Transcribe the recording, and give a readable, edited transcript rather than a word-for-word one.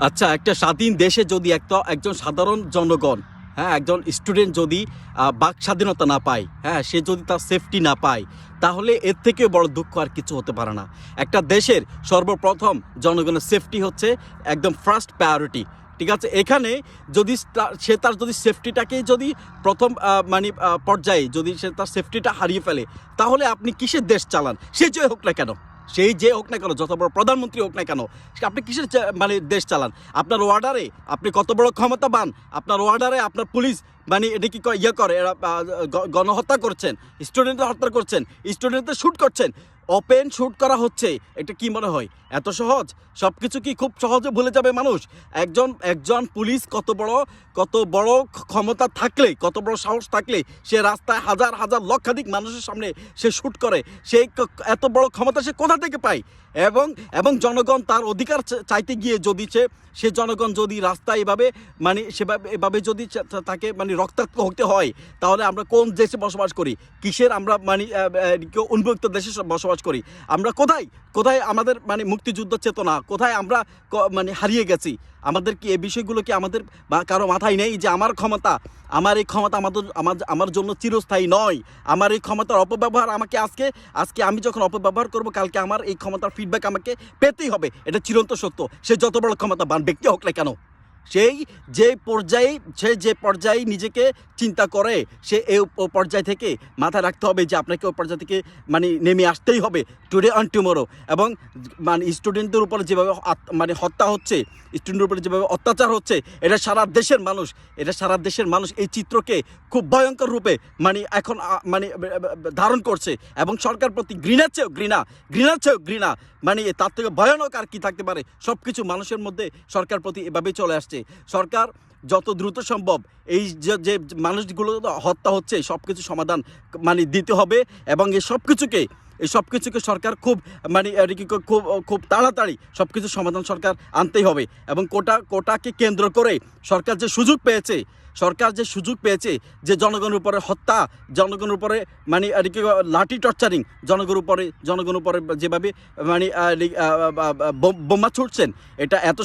আচ্ছা, একটা স্বাধীন দেশে যদি একজন সাধারণ জনগণ, হ্যাঁ, একজন স্টুডেন্ট যদি বাক স্বাধীনতা না পায়, হ্যাঁ, সে যদি তার সেফটি না পায়, তাহলে এর থেকেও বড় দুঃখ আর কিছু হতে পারে না। একটা দেশের সর্বপ্রথম জনগণের সেফটি হচ্ছে একদম ফার্স্ট প্রায়োরিটি। ঠিক আছে, এখানে যদি সে তার যদি সেফটিটাকেই যদি প্রথম পর্যায়ে যদি সে তার সেফটিটা হারিয়ে ফেলে, তাহলে আপনি কিসের দেশ চালান? সে যে হোক না কেন, যত বড় প্রধানমন্ত্রী হোক না কেন, আপনি কিসের দেশ চালান? আপনার ওয়ার্ডারে আপনি কত বড় ক্ষমতাবান, আপনার ওয়ার্ডারে আপনার পুলিশ এটা কি করে, এরা গণহত্যা করছেন, স্টুডেন্টদের হত্যা করছেন, স্টুডেন্টদের শ্যুট করছেন, ওপেন শ্যুট করা হচ্ছে। এটা কি মনে হয় এত সহজ? সব কিছু কি খুব সহজে ভুলে যাবে মানুষ? একজন পুলিশ কত বড় ক্ষমতা থাকলে, কত বড় সাহস থাকলে সে রাস্তায় হাজার হাজার লক্ষাধিক মানুষের সামনে সে শ্যুট করে? সে এত বড় ক্ষমতা সে কোথা থেকে পায়? এবং জনগণ তার অধিকার চাইতে গিয়ে যদি সে জনগণ যদি রাস্তায় এভাবে যদি তাকে রক্তাক্ত হতে হয়, তাহলে আমরা কোন দেশে বসবাস করি? কিসের আমরা উন্মুক্ত দেশে বসবাস করি? আমরা কোথায় আমাদের মুক্তিযুদ্ধ চেতনা কোথায় আমরা হারিয়ে গেছি? আমাদের কি এই বিষয়গুলো কি আমাদের কারো মাথায় নেই যে আমার এই ক্ষমতা আমার জন্য চিরস্থায়ী নয়? আমার এই ক্ষমতার অপব্যবহার আজকে আমি যখন অপব্যবহার করব, কালকে আমার এই ক্ষমতার ফিডব্যাক আমাকে পেতেই হবে। এটা চিরন্ত সত্য। সে যত বড় ক্ষমতাবান ব্যক্তি হোক না কেন, সে যে পর্যায়ে নিজেকে চিন্তা করে, সে এই পর্যায় থেকে মাথায় রাখতে হবে যে আপনাকে ওই পর্যায় থেকে নেমে আসতেই হবে, টুডে অন টুমোরো। এবং স্টুডেন্টদের উপরে যেভাবে হত্যা হচ্ছে, স্টুডেন্টের উপরে যেভাবে অত্যাচার হচ্ছে, এটা সারা দেশের মানুষ এই চিত্রকে খুব ভয়ঙ্কর রূপে এখন ধারণ করছে। এবং সরকার প্রতি ঘৃণার চেয়েও ঘৃণা, তার থেকে ভয়ানক আর কি থাকতে পারে? সব কিছু মানুষের মধ্যে সরকার প্রতি এভাবেই চলে আসছে। সরকার যত দ্রুত সম্ভব এই যে মানুষগুলো হত্যা হচ্ছে, সব কিছু সমাধান দিতে হবে। এবং এই সব কিছুকে সরকার খুব তাড়াতাড়ি সব কিছু সমাধান সরকার আনতেই হবে। এবং কোটাকে কেন্দ্র করে সরকার যে সুযোগ পেয়েছে যে জনগণের উপরে হত্যা, জনগণের উপরে লাঠি টর্চারিং, জনগণের উপরে যেভাবে বোমা ছুটছেন, এটা এত